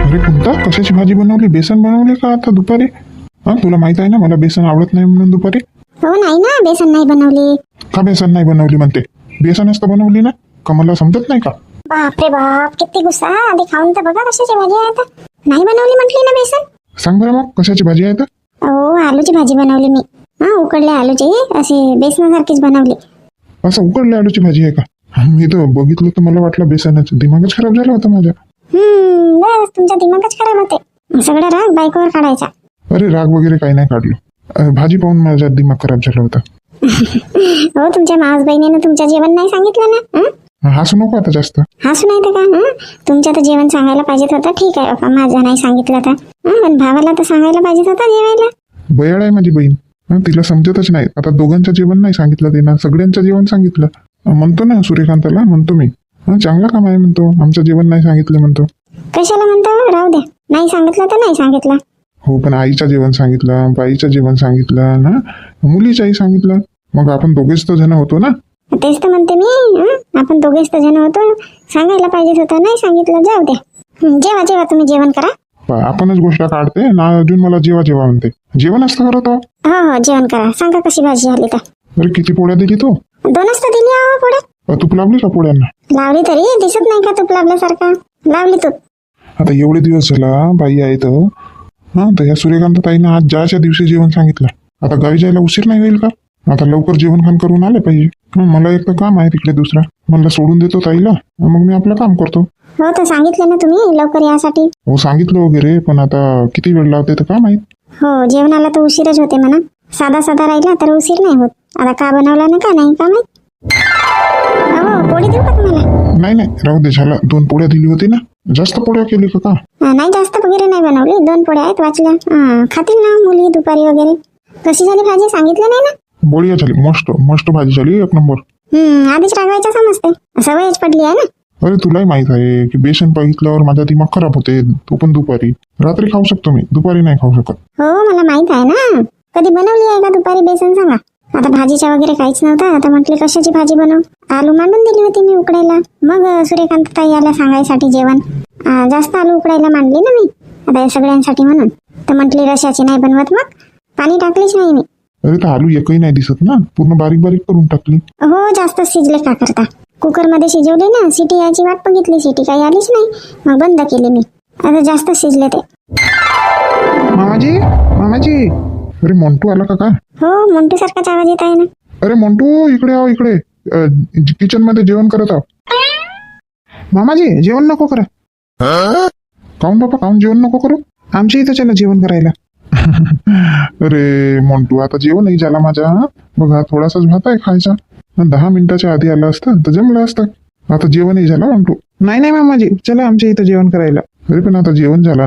अरे कोणता कशाची भाजी बनवली? बेसन बनवली का आता दुपारी? हा तुला माहित आहे ना मला बेसन आवडत नाही म्हणून दुपारी. हो नाही ना, बेसन नाही बनवली. का बेसन नाही बनवली म्हणते? बेसनच तर बनवली ना, का मला समजत नाही का? बापरे बाप, किती गुस्सा. आधी खाऊन तर बघा कशाची भाजी आहे. तर नाही बनवली म्हटली ना बेसन. सांग बरं मग कशाची भाजी आहे तर? हो आलूची भाजी बनवली मी. हा उकडले आलूची अशी बेसनासारखीच बनवली. असं उकडल्या आलूची भाजी आहे का? मी तर बघितलं तर मला वाटलं बेसनच. दिमागच खराब झाला होता माझा. बस तुमचा दिमागच खराब होते. सगळा राग बायकोवर काढायचा. अरे राग वगैरे काही नाही काढलो. भाजी पाहून माझा दिमाग खराब झाला होता. हो तुमच्या मावस बहिणीनं तुमच्या जेवण नाही सांगितलं ना. हसू नको आता जास्त. हसू नाही तर का? तुमच्या तर जेवण सांगायला पाहिजेत होता. ठीक आहे बाबा, माझं नाही सांगितलं तर. पण भावाला तर सांगायला पाहिजेत होता जेवायला. बयाळ आहे माझी बहीण. तिला समजतच नाही. आता दोघांचं जेवण नाही सांगितलं तिनं, सगळ्यांचं जेवण सांगितलं. म्हणतो ना सूर्यकांताला म्हणतो मी, चांगलं काम आहे म्हणतो, आमचं जेवण नाही सांगितलं म्हणतो. कशाला म्हणतो? राहू द्या, नाही सांगितलं तर नाही सांगितलं. हो पण आईचं जेवण सांगितलं, बाईचं जेवण सांगितलं ना, मुलीच्याही सांगितलं. मग आपण दोघेच तर जण होतो ना. तेच तर म्हणते मी. आपण दोघेच तर जण होतो, सांगायला पाहिजे होतं, नाही सांगितलं. जाऊ द्या, जेवा जेवा तुम्ही जेवण करा. आपणच गोष्ट काढते ना, अजून मला जेवा जेवा म्हणते. जेवण असतं करत आहो. हो जेवण करा. सांगा कशी भाजी झाली तर. अरे किती पोळ्या दिली तू? 2च तर दिली आहो पोळ्या. तूप लावली का पोळ्यांना? लावली तरी दिसत नाही का तूप लावल्यासारखं? लावली तूप. आता एवढे दिवस झाला बाई आहे तर तर ह्या सूर्यकांत ताईनं आज ज्याच्या दिवशी जेवण सांगितलं. आता गावी जायला उशीर नाही होईल का? आता लवकर जेवण खाण करून आले पाहिजे. मला एक तर काम आहे तिकडे दुसरा. मला सोडून देतो ताईला, मग मी आपलं काम करतो. हो तर सांगितलं ना तुम्ही लवकर यासाठी. हो सांगितलं वगैरे, पण आता किती वेळ लावते तर काय माहित. हो जेवणाला तर उशीरच होते म्हणा. साधा साधा राहिला तर उशीर नाही होत. आता का बनवला ना का नाही का माहित. हो पोळी देऊ का तुम्हाला? नाही राहू दे, झाला. 2 पोळ्या दिली होती ना, जास्त पोळ्या केली का? नाही जास्त वगैरे नाही बनवली. 2 पोळ्या आहेत वाचल्या. खातील ना मुली दुपारी वगैरे. कशी झाली भाजी सांगितलं नाही ना. बढिया झाली, मस्त मस्त भाजी झाली, 1 नंबर. आधीच रागवायचं समजते, सवयच पडली आहे ना. अरे तुलाही माहित आहे की बेसन बघितल्यावर माझा दिमाग खराब होते. तो पण दुपारी. रात्री खाऊ शकतो मी, दुपारी नाही खाऊ शकत. हो मला माहित आहे ना. कधी बनवली आहे का दुपारी बेसन सांगा? आता भाजीच्या वगैरे काहीच नव्हतं. आता म्हटले कशाची भाजी बनव. आलू मांडून दिली होती मी उकडायला. मग सूर्यकांत ताई आल्या सांगायसाठी जेवण. जास्त आलू उकडायला मांडली ना मी आता या सगळ्यांसाठी म्हणून. तर म्हटली रशाची नाही बनवत, मग पाणी टाकलीच नाही मी. अरे तर आलू एकही नाही दिसत ना, पूर्ण बारीक बारीक करून टाकली. हो जास्त शिजले का करता? कुकर मध्ये शिजवले ना, सिटी यायची वाट बघितली, सिटी काही आलीच नाही, मग बंद केली मी. आता जास्त शिजले ते. मामाजी मामाजी. अरे मोंटू आला का काय? हो मोंटू सारखाच आवाज येत आहे ना. अरे मोंटू इकडे आहो, इकडे किचन मध्ये जेवण करत आहो. मामाजी जेवण नको करा. काऊन बाबा, काऊन जेवण नको करू? आमच्या इथं चला जेवण करायला. अरे मोंटू आता जेवणही झाला माझा. बघा थोडासाच भात आहे खायचा. 10 मिनिटाच्या आधी आला असतं तर जमलं असतं. आता जेवणही झालं मोंटू. नाही मामाजी, चला आमच्या इथं जेवण करायला. अरे पण आता जेवण झाला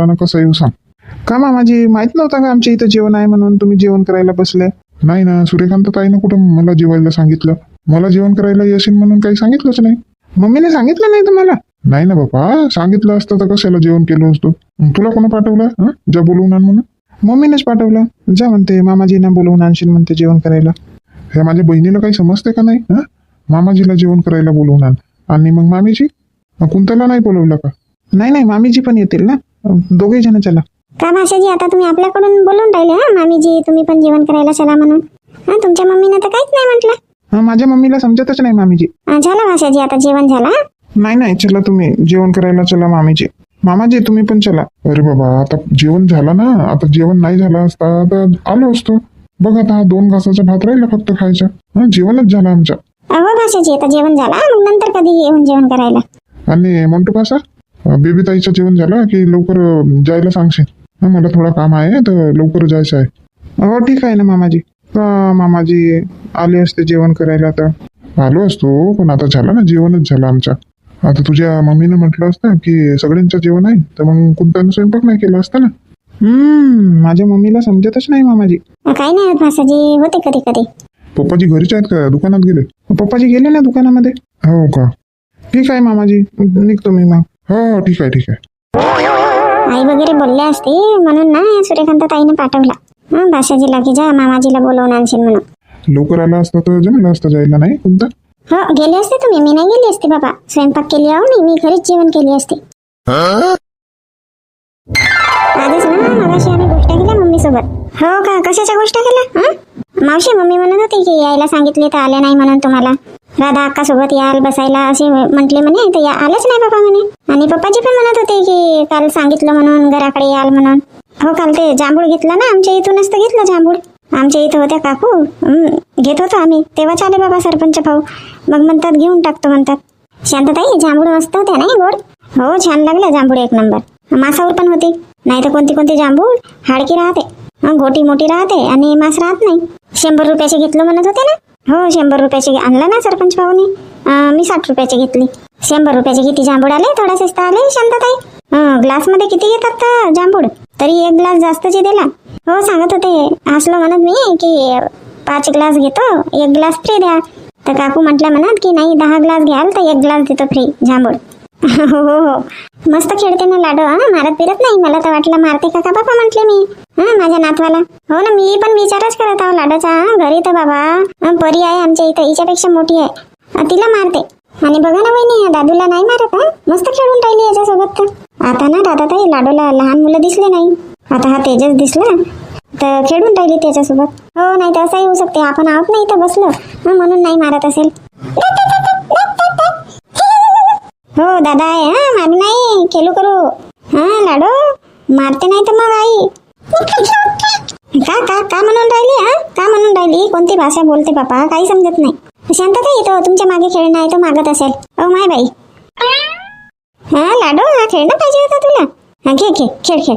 ना, कसं येऊ सांग? का मामाजी, माहित नव्हता का आमच्या इथं जेवण आहे म्हणून तुम्ही जेवण करायला बसले? नाही ना, सूर्यकांत ताईनं कुठं मला जेवायला सांगितलं. मला जेवण करायला येशील म्हणून काही सांगितलंच नाही. मम्मीने सांगितलं नाही तुम्हाला? नाही ना बाबा, सांगितलं असतं तर कशाला जेवण केलं असतो. तुला कोण पाठवलं जा बोलवून आण म्हणून? मम्मीनेच पाठवलं. जा म्हणते मामाजींना बोलवून आणशील म्हणते जेवण करायला. हे माझ्या बहिणीला काही समजते का नाही? मामाजीला जेवण करायला बोलवून आण. आणि मग मामीजी कुंताला नाही बोलवलं का? नाही मामीजी पण येतील ना, दोघे जण चला. का भाषाजी, आता तुम्ही आपल्याकडून बोलून राहिले मामीजी तुम्ही पण जेवण करायला चला म्हणून. तुमच्या मम्मीनं तर काहीच नाही म्हटलं. माझ्या मम्मीला समजतच नाही मामीजी. झालं भाषाजी, आता जेवण झाला. नाही चला तुम्ही जेवण करायला चला मामीजी. मामाजी तुम्ही पण चला. अरे बाबा आता जेवण झाला ना, आता जेवण नाही झालं असता तर आलो असतो. बघ आता 2 घासाचा भात राहिला फक्त खायचा. जेवणच झालं आमच्या. हो भाषाजी आता जेवण झाला, मग नंतर कधी येऊन जेवण करायला. आणि मोंटू पासा बेबी ताईचं जेवण झालं की लवकर जायला सांगशील? मला थोडा काम आहे तर लवकर जायचं आहे. हो ठीक आहे ना मामाजी. मामाजी आले असते जेवण करायला तर आलो असतो, पण आता झालं ना, जेवणच झालं आमच्या. आता तुझ्या मम्मीनं म्हटलं असतं की सगळ्यांचं जेवण आहे तर मग कोणत्यानं स्वयंपाक नाही केला असता ना. माझ्या मम्मीला समजतच नाही मामाजी. काही नाही होत भाषाजी, होते कधी कधी. पप्पाजी घरीच आहेत का दुकानात गेले? पप्पाजी गेले ना दुकानामध्ये. हो का, ठीक आहे मामाजी, निघतो मी मग. हो ठीक आहे. आई वगैरे बोलले असते म्हणून ना सूर्यकांत ताईने पाठवला भाषाजीला की जा मामाजीला बोलवून आणशील म्हणून. लवकर आला असता तर जमलं असतं जायला, नाही कोणता? हो गेले असते तुम्ही, मी नाही गेली असते बाबा. स्वयंपाक केली आहो मी घरीच जेवण केली असते. आजच ना मगाशी आम्ही गोष्ट केल्या मम्मी सोबत. हो का, कशाच्या गोष्ट केल्या? मावशी मम्मी म्हणत होती की यायला सांगितले तर आले नाही म्हणून तुम्हाला. राधा अक्का सोबत याल बसायला असे म्हटले म्हणे, तर आलेच नाही बाबा म्हणे. आणि पप्पाजी पण म्हणत होते की काल सांगितलं म्हणून घराकडे याल म्हणून. हो काल ते जांभूळ घेतला ना आमच्या इथूनच तर घेतलं जांभूळ. आमच्या इथं होत्या काकू, घेत होतो आम्ही तेव्हाच आले बाबा सरपंच भाऊ. मग म्हणतात घेऊन टाकतो म्हणतात. शांतताई जांभूळ मस्त होत्या नाही गोड? हो छान लागल्या जांभूळ एक नंबर. मासावर पण होती. नाही तर कोणती कोणती जांभूळ हाडकी राहते, घोटी मोठी राहते आणि मांस राहत नाही. 100 रुपयाचे घेतलं म्हणत होते ना? हो 100 रुपयाचे आणला ना सरपंच भाऊनी. मी 60 रुपयाचे घेतली. 100 रुपयाचे किती जांभूळ आले? थोडा स्वस्त आले शांतताई. ग्लास मध्ये किती घेतात तर जांभूळ? तरी 1 ग्लास जास्तचे दिला. हो सांगत होते असलं म्हणत मी की 5 ग्लास घेतो 1 ग्लास फ्री द्या. तर काकू म्हटल्या म्हणत की नाही 10 ग्लास घ्याल तर 1 ग्लास देतो फ्री जांभूळ. हो हो हो मस्त खेळते ना लाडो. मारत फिरत नाही. मला तर वाटलं मारते का बाबा म्हटले मी माझ्या नातवाला. हो ना मी पण विचारच करत आहो लाडोचा. घरी तर बाबा परी आहे आमच्या इथं, हिच्यापेक्षा मोठी आहे, तिला मारते. आणि बघा ना वहिनी दादूला नाही मारत. मस्त खेळून राहिली याच्यासोबत. तर आता ना दादाताई लाडोला लहान मुलं दिसले नाही. आता हा तेजस दिसला तर खेळून राहिली त्याच्यासोबत. हो नाही तर असंही होऊ शकते आपण आहोत नाही तर बसलो म्हणून नाही मारत असेल. हो दादा आहे मारू नाही खेळू करू. लाडो मारते नाही तर मग आई का का का म्हणून राहिली? का म्हणून राहिली? कोणती भाषा बोलते बापा काही समजत नाही. शांतता तो तुमच्या मागे खेळणं आहे तो मागत असेल. ओ माय बाई लाडो हा खेळणं पाहिजे होता तुला. घे घे खेळ खेळ.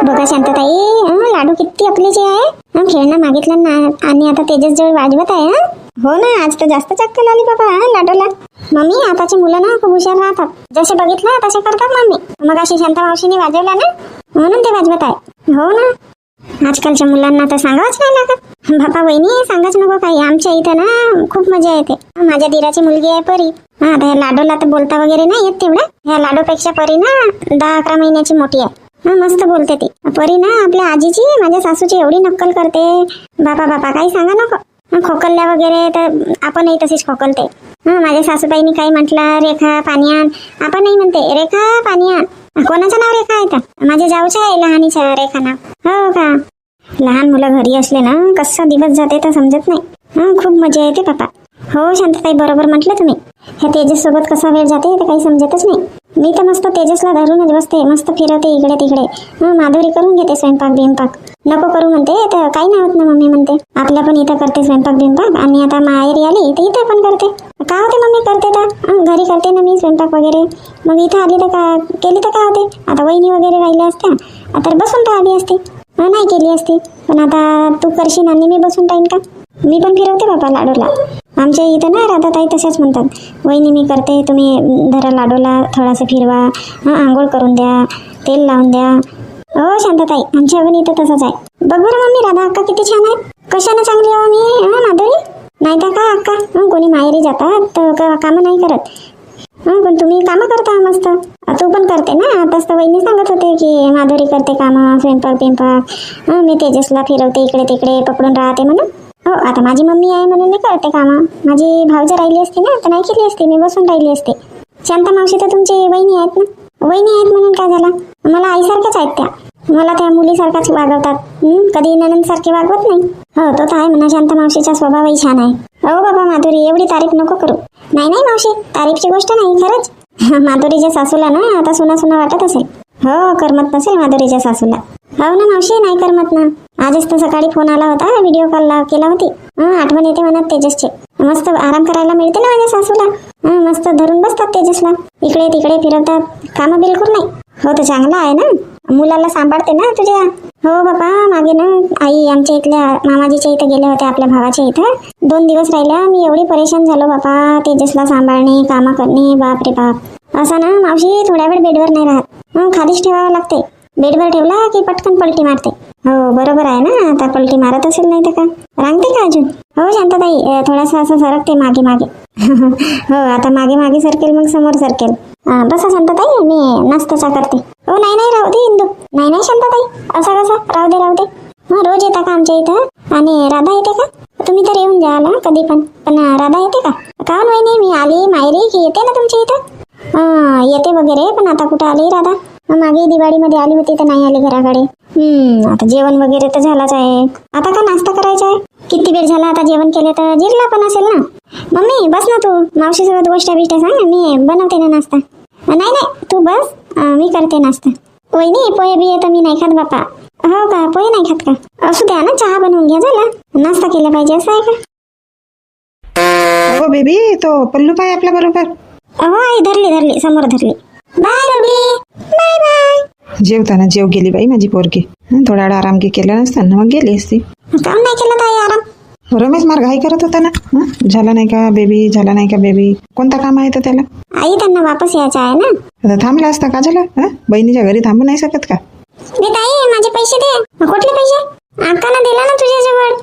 बघा शांतताई लाडू किती अकलीची आहे. खेळणं मागितलं ना आणि आता तेजस जवळ वाजवत आहे. हो ना आज तर जास्त चक्कल आली बाबा लाडोला. मम्मी आताची मुलं ना खूप हुशार राहतात. जसे बघितलं तसे करतात मम्मी. मग अशी शांता मावशीने वाजवला ना म्हणून ते वाजवत आहे. हो ना आजकालच्या मुलांना तर सांगावंच नाही लागत. बापा वहिनी सांगाच नको काही. आमच्या इथं ना खूप मजा येते. माझ्या दिराची मुलगी आहे परी. आता ह्या लाडोला तर बोलता वगैरे नाही येत तेवढं. ह्या लाडोपेक्षा परी ना 10-11 महिन्याची मोठी आहे. मस्त बोलते ती परी ना. आपल्या आजीची माझ्या सासूची एवढी नक्कल करते बापा बापा काही सांगा नको. खोकलल्या वगैरे तर आपणही तशीच खोकलते. माझ्या सासूबाईनी काही म्हटलं रेखा पाणी आण आपणही म्हणते रेखा पाणी आण. कोणाचं नाव रेखा आहे तर? माझ्या जाऊच्या आहे लहानीच्या रेखा नाव. हो का? लहान मुलं घरी असले ना कसा दिवस जाते तर समजत नाही. खूप मजा येते बापा. हो शांतताई बरोबर म्हटलं तुम्ही. ह्या तेजस सोबत कसा वेळ जाते तर काही समजतच नाही. मी तर मस्त तेजसला धरूनच बसते. मस्त फिरवते इकडे तिकडे. माधुरी करून घेते स्वयंपाक बिंपाक. नको करू म्हणते तर काही नाही होत ना मम्मी म्हणते. आपल्या पण इथं करते स्वयंपाक बिंपाक. आणि आता माहेरी आली तर इथं पण करते. का होते मम्मी करते तर घरी करते ना मी स्वयंपाक वगैरे. मग इथं आली तर का केली तर का होते. आता वहिनी वगैरे राहिल्या असत्या तर बसून राहिली असते. नाही केली असती. पण आता तू करशील आणि मी बसून राहीन का? मी पण फिरवते बाबा लाडोला. आमच्या इथं ना राधाताई तशाच म्हणतात. वहिनी मी करते तुम्ही धरा लाडोला थोडासा फिरवा. आंघोळ करून द्या तेल लावून द्या. हो शांतताई आमच्या पण इथं तसंच आहे. बघ बरं मम्मी राधा अक्का किती छान आहे. कशाने चांगली आहो मी माधुरी? नाही तर का अक्का कोणी माहेरी जातात तर कामं नाही करत. पण तुम्ही कामं करता मस्त. तू पण करते ना. आताच तर वहिनी सांगत होते की माधुरी करते कामं स्वयंपाक बिंपाक. मी तेजसला फिरवते इकडे तिकडे पकडून राहते म्हणून. हो आता माझी मम्मी आहे म्हणून मी करते कामं. माझी भावजं राहिली असती ना तर नाही केली असती. मी बसून राहिली असते. शांता मावशी तर तुमची वहिनी आहेत ना. वहिनी आहेत म्हणून काय झाला? मला आईसारख्याच आहेत त्या. मला त्या मुलीसारखाच वागवतात. कधी ननंदसारखे वागवत नाही. हो तो तर आहे म्हणा. शांता मावशीचा स्वभावही छान आहे. हो बाबा माधुरी एवढी तारीफ नको करू. नाही नाही मावशी तारीफची गोष्ट नाही खरंच. माधुरीच्या सासूला ना आता सुना सुना वाटत असेल. हो करमत नसेल माधुरीच्या सासूला. हो ना मावशी नाही करमत ना. आजच तर सकाळी फोन आला होता व्हिडिओ कॉल केला होती. आठवण येते म्हणत तेजसचे. मस्त आराम करायला मिळते ना माझ्या सासूला. मस्त धरून बसतात तेजसला इकडे तिकडे फिरवतात. कामं बिलकुल नाही. हो तर चांगला आहे ना. मुलाला सांभाळते ना तुझ्या. हो बाबा मागे ना आई आमच्या इथल्या मामाजीच्या इथं गेल्या होत्या आपल्या भावाच्या इथं. 2 दिवस राहिल्या. मी एवढी परेशान झालो बापा. तेजसला सांभाळणे कामं करणे बाप रे बाप. असं ना मावशी थोड्या वेळ बेडवर नाही राहत. खालीच ठेवावं लागते. बेडवर ठेवला की पटकन पलटी मारते. हो बरोबर आहे ना. आता पलटी मारत असेल नाही तर का रांगते का अजून? हो शांताताई थोडासा असं सरकते मागे मागे. हो आता मागे मागे सरकेल मग समोर सरकेल. बसा शांताताई मी नाश्ता करते. हो नाही नाही राहू दे इंदू. नाही नाही शांताताई असा कसा राहू दे राहू दे. रोज येता का आमच्या इथं? आणि राधा येते का? तुम्ही तर येऊन जा ना कधी पण. पण राधा येते का? का वहिनी मी आली माहेरी की येते ना तुमच्या इथं? येते वगैरे पण आता कुठं आली राधा? मग मागे दिवाळीमध्ये आली होती तर नाही आली घराकडे. आता जेवण वगैरे तर झालाच आहे. आता का नाश्ता करायचा आहे? किती वेळ झाला आता जेवण केले तर जिरला पण असेल ना. मम्मी बस ना तू, मावशीसोबत गोष्ट सांग, मी बनवते ना नाश्ता. नाही नाही तू बस, मी करते नाश्ता. वहिनी पोहे बिये तर मी नाही खात बापा. हो का, पोहे नाही खात का? असू द्या ना, चहा बनवून घ्या, झाला नाश्ता केला पाहिजे असं आहे का? हो बेबी, तो पल्लू पाय आपल्या बरोबर. हो आई, धरली समोर धरली. बाय रबी, बाय बाय. जेवताना जेव गेली बाई माझी पोरगी. थोडा वेळ आराम केला नसताना मग गेली असती. काम नाही केलं ताई आराम? रमेश मार घाई करत होता ना. झाला नाही का बेबी, झाला नाही का बेबी, कोणता काम आहे तर त्याला? आई त्यांना वापस यायचं आहे ना. आता थांबला असता का झालं? बहिणीच्या घरी थांबू नाही शकत का? दे ताई, माझे पैसे दे. कुठले पैसे? अक्कानं दिला ना तुझ्याजवळ.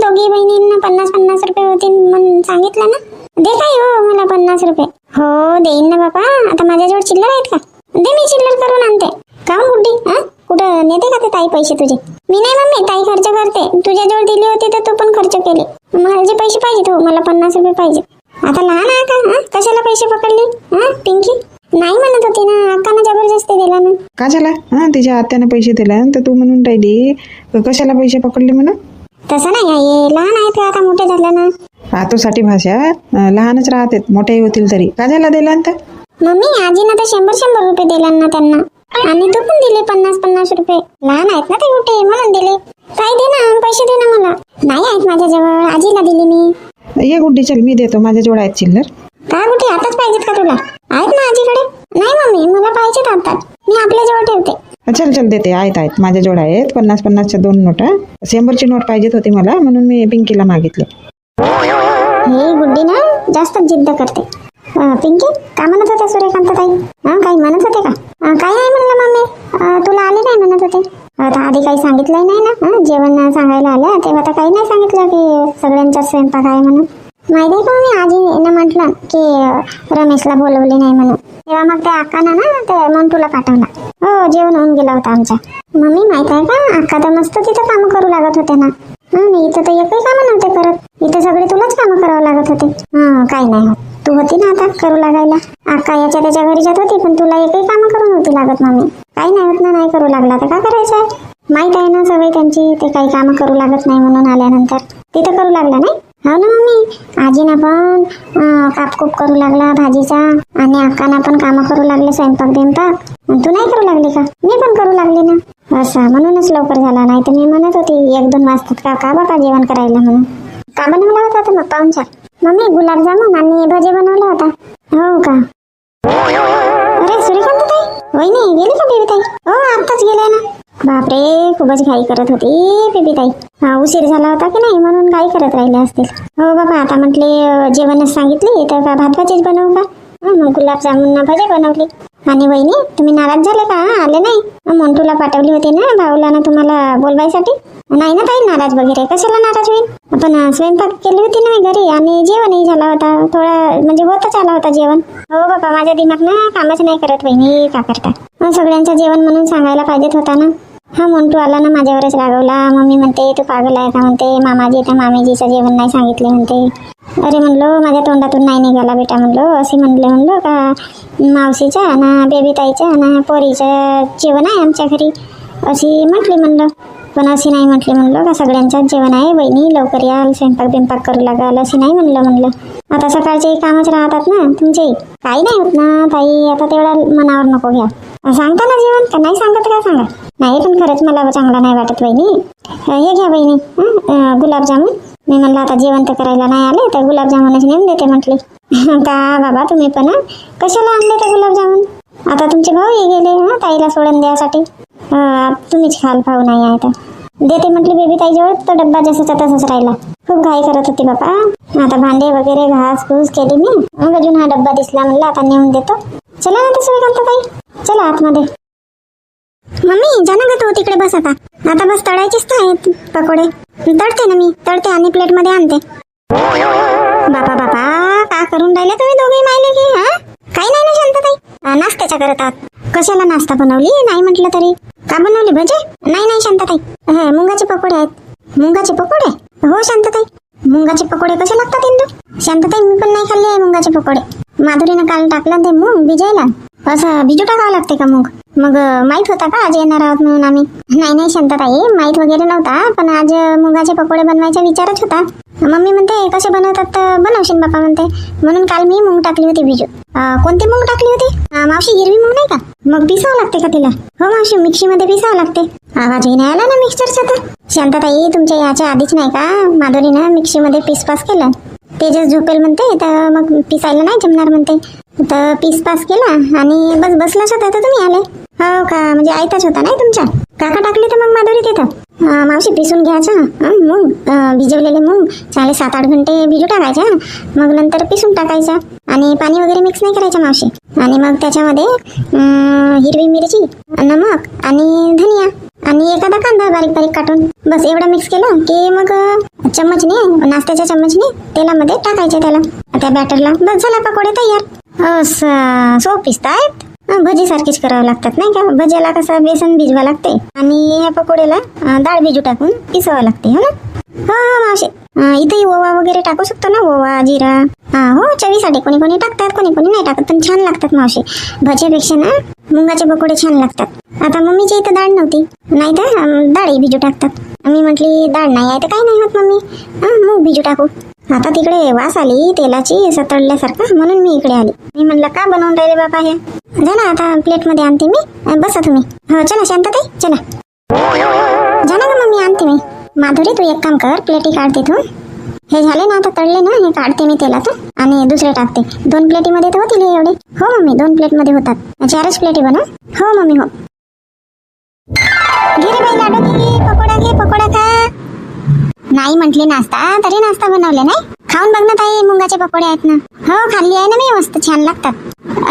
दोघी बहिणींना 50-50 रुपये होतील म्हणून सांगितलं ना. दे ताई, हो मला 50 रुपये. हो देईन ना बाबा. आता माझ्याजवळ चिल्लर आहेत का? दे, मी चिल्लर करून आणते. काहून गुड्डी, कुठं नेते का ते ताई पैसे तुझे? मी नाही मम्मी, ताई खर्च करते. तुझ्याजवळ दिले होते तर तू पण खर्च केले. मला जे पैसे पाहिजे हो, मला 50 रुपये पाहिजे. आता लहान आहे का? कशाला पैसे पकडले पिंकी? नाही म्हणत होती ना, अक्कानं जबरदस्ती दिला ना. का झाला? तिच्या आत्याने पैसे दिले तर तू म्हणून राहिली कशाला पैसे पकडले म्हणून? तसं नाही आहे, लहान आहेत का, आता मोठे झाले ना. आतोसाठी भाषा लहानच राहते, मोठेही होतील तरी. का झाला दिला तर? मम्मी आजीनं तर 100 रुपये दिला ना त्यांना, आणि तू पण दिले 50 रुपये. लहान आहेत ना ते मोठे म्हणून दिले. काय दे ना, पैसे दे ना मला. नाही आहेत माझ्याजवळ, आजीला दिली मी. ये गुड्डी, चल मी देतो, माझ्याजवळ आहेत चिल्लर. काय कुठे आताच पाहिजेत का तुला? आहेत ना आजीकडे? नाही मम्मी, मला पाहिजेत आता, मी आपल्याजवळ ठेवते. चल देते, आहेत माझ्याजवळ आहेत. 50-50च्या 2 नोटा. 100ची नोट पाहिजेत होती मला, म्हणून मी पिंकीला मागितले. हे गुड्डी ना जास्त जिद्द करते. पिंकी, काय म्हणत होत्या सूर्यकांत ताई? काही म्हणत होते का? काही नाही म्हणलं मम्मी, तुला आले नाही म्हणत होते. आता आधी काही सांगितलंही नाही ना. जेवण सांगायला आल्या तेव्हा तर काही नाही सांगितलं की सगळ्यांचा स्वयंपाक आहे म्हणून. माहिती आहे का मी आजीनं म्हटलं की रमेशला बोलवले नाही म्हणून, तेव्हा मग त्या अक्कानं ना ते मंटूला पाठवला. हो, जेवण होऊन गेला होता आमच्या. मम्मी माहित आहे का, अक्का तर मस्त तिथं कामं करू लागत होते ना. मी इथं तर एकही कामं नव्हते करत. इथं सगळे तुलाच कामं करावं लागत होते. काही नाही होत, तू होती ना आता करू लागायला. अक्का याच्या त्याच्या घरी जात होती, पण तुला एकही कामं करू नव्हती लागत मम्मी. काही नाही होत ना, नाही करू लागला तर काय करायचं? माहित आहे ना सवय त्यांची, ते काही कामं करू लागत नाही म्हणून आल्यानंतर तिथं करू लागला नाही. हो ना मम्मी, आजीना पण कापकूप करू लागला भाजीचा, आणि अक्काना पण कामं करू लागले, स्वयंपाक बिंपाक. तू नाही करू लागली का? मी पण करू लागली ना. असं म्हणूनच लवकर झाला, नाही तर मी म्हणत होती 1-2 वाजतात का बाबा जेवण करायला म्हणून. का बनवला होता तर मग पाहुणचार? मम्मी गुलाबजामुन आणि भजे बनवला होता. हो का? अरे सूर्यकांत ताई, वहिनी गेली का बेबी ताई? हो, आत्ताच गेल्या ना. बापरे, खूपच घाई करत होती बेबी ताई. उशीर झाला होता की नाही म्हणून घाई करत राहिले असतील. हो बाबा, आता म्हटले जेवणच सांगितले तर का भात भाजीच बनवू का? मग गुलाबजामुन भजे बनवली. आणि वहिनी तुम्ही नाराज झाले का? आले नाही? मोंटूला पाठवली होती ना भाऊला ना तुम्हाला बोलवायसाठी. नाही ना ताई, नाराज वगैरे कशाला नाराज होईल? आपण स्वयंपाक केली होती ना घरी, आणि जेवणही झाला होता. थोडा म्हणजे होतच आला होता जेवण. हो बाबा, माझ्या दिमाग ना कामच नाही करत वहिनी, का करता? सगळ्यांचं जेवण म्हणून सांगायला पाहिजेत होता ना. मोंटू आला ना माझ्यावरच रागवला. मम्मी म्हणते तू पागल आहे का म्हणते, मामाजी त्या मामीजीचं जेवण नाही सांगितले म्हणते. अरे म्हणलो, माझ्या तोंडातून नाही निघाला बेटा म्हणलो. असे म्हणलो का मावशीच्या ना बेबीताईच्या ना पोरीचं जेवण आहे आमच्या घरी अशी म्हटली म्हणलं. पण अशी नाही म्हटली म्हणलं का सगळ्यांच्याच जेवण आहे बहिणी, लवकर याल, स्वयंपाक बिंपाक करू लागाल अशी नाही म्हणलं. आता सकाळचे कामच राहतात ना तुमचे. काही नाही होत ना ताई, आता तेवढा मनावर नको घ्या. सांगता ना जेवण का नाही सांगत का सांगा. नाही पण खरंच मला चांगला नाही वाटत बहिणी. हे घ्या बहिणी गुलाबजामुन. मी म्हणलं आता जेवण तर करायला नाही आले तर गुलाबजामुनच नेऊन देते म्हटले. का बाबा तुम्ही पण कशाला आणले ते गुलाबजामुन? आता तुमचे भाऊ गेले ताईला सोडून द्यासाठी. तुम्हीच खाल, भाऊ नाही आहे तर देते म्हटली बेबी ताईजवळ. तो डब्बा जसाचा तसाच राहिला. खूप घाई करत होती बाबा. आता भांडे वगैरे घास फूस केली मी. मग अजून हा डब्बा दिसला म्हणलं आता नेऊन देतो. चला ना तर सूर्यकांत ताई, चला आतमध्ये. मम्मी जा ना ग तू तिकडे बस. आता बस तळायचेच तर आहेत पकोडे. तळते ना मी, तळते आणि प्लेटमध्ये आणते. बापा का करून राहिले तुम्ही दोघे मायले की? काही नाही ना शांतताई, नाश्त्याच्या करत आहात. कशाला नाश्ता बनवली? नाही म्हटलं तरी. का बनवली भजे? नाही शांतताई, मुंगाचे पकोडे आहेत. मुंगाचे पकोडे? हो शांतताई, मुंगाचे पकोडे कसे लागतात इंदू? शांतताई मी पण नाही खाल्ले मुंगाचे पकोडे. माधुरीनं काल टाकलं ते मूग भिजायला. असं भिजू टाकावं लागते का मूग? मग माहित होता का आज येणार आहोत म्हणून आम्ही? नाही शांताताई, माहित वगैरे नव्हता, पण आज मुगाचे पकोडे बनवायचा विचारच होता. मम्मी म्हणते कसे बनवतात तर बनवशील बापा म्हणते, म्हणून काल मी मूग टाकली होती भिजू. कोणती मूग टाकली होती मावशी? हिरवी मूग नाही का? मग पिसावं लागते का तिला? हो मावशी, मिक्सीमध्ये पिसावं लागते. आवाजही नाही आला ना मिक्सरचा तर. शांताताई, तुमच्या याच्या आधीच नाही का माधुरीनं मिक्सीमध्ये पिसपास केलं. तेजस झोपेल म्हणते तर मग पिसायला नाही जमणार म्हणते, तर पिसपास केला आणि बस बसलाच होता तर तुम्ही आले. हो का, म्हणजे आयताच होता नाही तुमच्या? काका टाकले तर मग माधुरी तिथं. मावशी पिसून घ्यायचा मूग, भिजवलेले मूग चांगले 7-8 घंटे भिजू टाकायचा, मग नंतर पिसून टाकायचा आणि पाणी वगैरे मिक्स नाही करायचं मावशी. आणि मग त्याच्यामध्ये हिरवी मिरची, नमक आणि धनिया आणि एखादा कांदा बारीक बारीक काटून बस एवढं मिक्स केलं की मग चम्मचने, नाश्त्याच्या चम्मचने तेलामध्ये टाकायचे त्याला, त्या बॅटरला. बस झाला पकोडे तयार. सो पिसतायत भजी सारखीच करावं लागतात नाही का? भज्याला कसं बेसन भिजवा लागते आणि ह्या पकोड्याला डाळ भिजू टाकून पिसावं लागते, हो ना? हो मावशी, इथेही ओवा वगैरे टाकू शकतो ना, ओवा जिरा. हो, चवीसाठी कोणी कोणी टाकतात, कोणी कोणी नाही टाकत, पण छान लागतात मावशी. भज्यापेक्षा ना मुंगाचे पकोडे छान लागतात. आता मम्मीच्या इथं डाळ नव्हती, नाही तर डाळही भिजू टाकतात. मी म्हटली डाळ नाही आहे तर काही नाही होत मम्मी, मूग भिजू टाकू. आता तिकडे वास आली तेलाची सतळल्यासारखं, म्हणून मी इकडे आली. मी म्हणलं का बनवून राहिले बाबा हे? झालं आता प्लेटमध्ये आणते मी, बसा तुम्ही. हो चला शांताताई, चला. झालं का मम्मी? आणते मी. माधुरी तू एक काम कर, प्लेटी काढ तिथून. हे झाले ना आता तळले ना, हे काढते मी तेलातून आणि दुसरे टाकते. 2 प्लेटीमध्ये तर होतील हे एवढे. हो मम्मी, 2 प्लेटमध्ये होतात. 4च प्लेटी बनव. हो मम्मी, हो. घे रे बाई लाडू, घे पकोडा, घे पकोडा खा. नाही म्हटली नाश्ता, तरी नाश्ता बनवले नाही. खाऊन बघ ना ताई, मुंगाचे पकोडे आहेत ना. हो खाल्ली आहे ना मी, मस्त छान लागतात.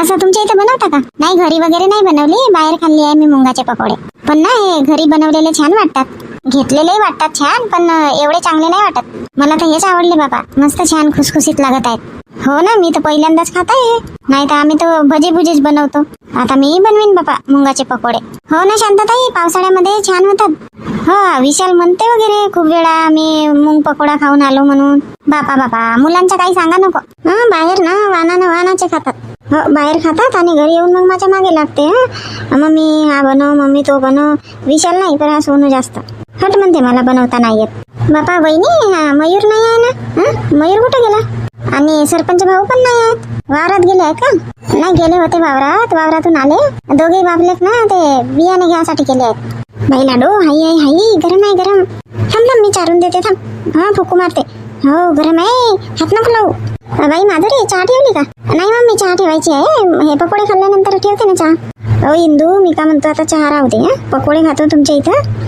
असं तुमच्या इथे बनवता का? नाही घरी वगैरे नाही बनवली, बाहेर खाल्ली आहे मी मुंगाचे पकोडे. पण ना हे घरी बनवलेले छान वाटतात, घेतलेलेही वाटतात छान, पण एवढे चांगले नाही वाटत. मला तर हेच आवडले बाबा, मस्त छान खुसखुशीत लागत आहेत. हो ना, मी तर पहिल्यांदाच खात आहे, नाही तर आम्ही तर भजी भुजीच बनवतो. आता मी बनवीन बाबा मुंगाचे पकोडे. हो ना शांताताई, पावसाळ्यामध्ये छान होतात. हो, विशाल म्हणते वगैरे खूप वेळा मी मूग पकोडा खाऊन आलो म्हणून. बापा बापा, मुलांचं काही सांगा नको. बाहेर ना वानाचे खातात. हो, बाहेर खातात आणि घरी येऊन मग माझ्या मागे लागते. मम्मी हा बनव, मम्मी तो बनव. विशाल नाही, पण हा सोनू जास्त हट म्हणते, मला बनवता नाही येत. बापा वहिनी, मयूर नाही आहे ना? मयूर कुठे गेला? आणि सरपंच भाऊ पण नाही आहेत, वावरात गेले आहेत का? नाही गेले होते वावरातून आले दोघे बाबलेत ना, ते बियाणे घ्यासाठी गेले आहेत. बाई लाडू, हाई गरम आहे, गरम. थांब मी चारून देते, थांब. हा फुकू मारते. हो गरम आहे, हात नको लावू. बाई माधुरी, चहा ठेवली का? नाही मम्मी, चहा ठेवायची आहे, हे पकोडे खाल्ल्यानंतर ठेवते ना चहा. हो इंदू, मी का म्हणतो आता चहा राहू दे. पकोडे खातो तुमच्या इथं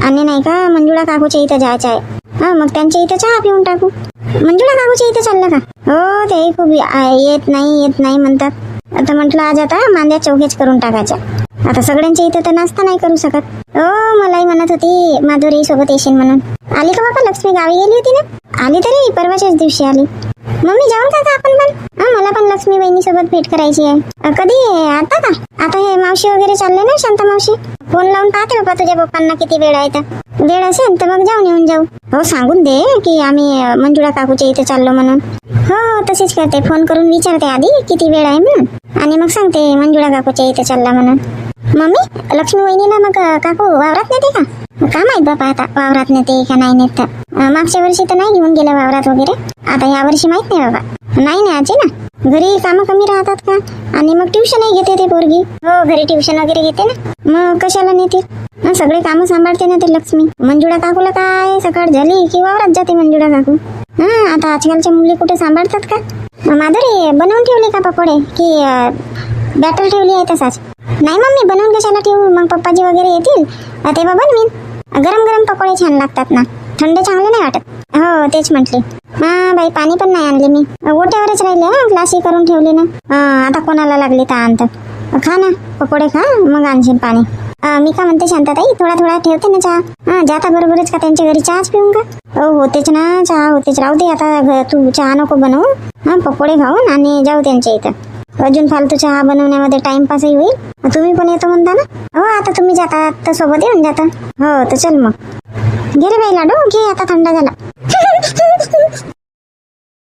आणि नाही का मंजुळा काकूच्या इथं जायचं आहे. मग त्यांच्या इथं चहा पिऊन टाकू. मंजुळा काकूच्या इथं चाललं का? हो, ते खूप येत नाही म्हणतात. आता म्हटलं आज आता मांद्या चौघेच करून टाकायच्या. आता सगळ्यांच्या इथं तर नाश्ता नाही करू शकत. हो, मलाही म्हणत होती माधुरी सोबत येशील म्हणून. आली का बाबा? लक्ष्मी गावी गेली होती ना? आली तरी परवाच्याच दिवशी आली. मम्मी जाऊन का आपण पण? मला पण लक्ष्मी बहिणी सोबत भेट करायची आहे. कधी? आता का? आता हे मावशी वगैरे चालले ना, शांता मावशी. फोन लावून पाहते बाबा तुझ्या पप्पांना किती वेळ आहे तर. वेळ असेल तर मग येऊन जाऊ. हो, सांगून दे की आम्ही मंजुळा काकूच्या इथे चाललो म्हणून. हो तसेच करते, फोन करून विचारते आधी किती वेळ आहे म्हणून, आणि मग सांगते मंजुळा काकूच्या इथे चालला म्हणून. मम्मी, लक्ष्मी वहिनीला मग काकू वावरात नेते का? का माहित बापा आता वावरात नेते का नाही नेत. मागच्या वर्षी तर नाही घेऊन गेल्या वावरात वगैरे, आता या वर्षी माहित नाही बाबा. नाही आजी ना, घरी कामं कमी राहतात का? आणि मग ट्युशनही घेते ते पोरगी. हो, घरी ट्युशन वगैरे घेते ना, मग कशाला नेते? सगळे कामं सांभाळते ना ते लक्ष्मी. मंजुळा काकूला काय सकाळ झाली की वावरात जाते मंजुळा काकू. आता आजकालच्या मुली कुठे सांभाळतात का? माधुरी, बनवून ठेवले का पकोडे की बॅटर ठेवली आहे तसाच? नाही मम्मी, बनवून कशाला ठेवू, मग पप्पाजी वगैरे येतील तेव्हा बनवीन. गरम गरम पकोडे छान लागतात ना, थंड चांगले नाही वाटत. हो तेच म्हटले. बाई, पाणी पण नाही आणले मी, ओट्यावरच राहिले. ग्लासी करून ठेवली ना. आता कोणाला लागली तर आणतं. खा ना पकोडे, खा मग आणशील पाणी. मी का म्हणते शांताताई, थोडा थोडा ठेवते ना चहा. जाता बरोबरच का त्यांच्या घरी चहाच पिऊन का? हो होतेच ना, चहा होतेच. राहू दे आता, तू चहा नको बनवू. पकोडे खाऊन आणि जाऊ त्यांच्या इथं. अजून फालतू चहा बनवण्यामध्ये टाइमपासही होईल. तुम्ही पण येतो म्हणता ना? हो, आता तुम्ही जाता तर सोबत येऊन जाता. हो तर चल मग. घे रे बाई लाडू, घे आता, थंड झाला.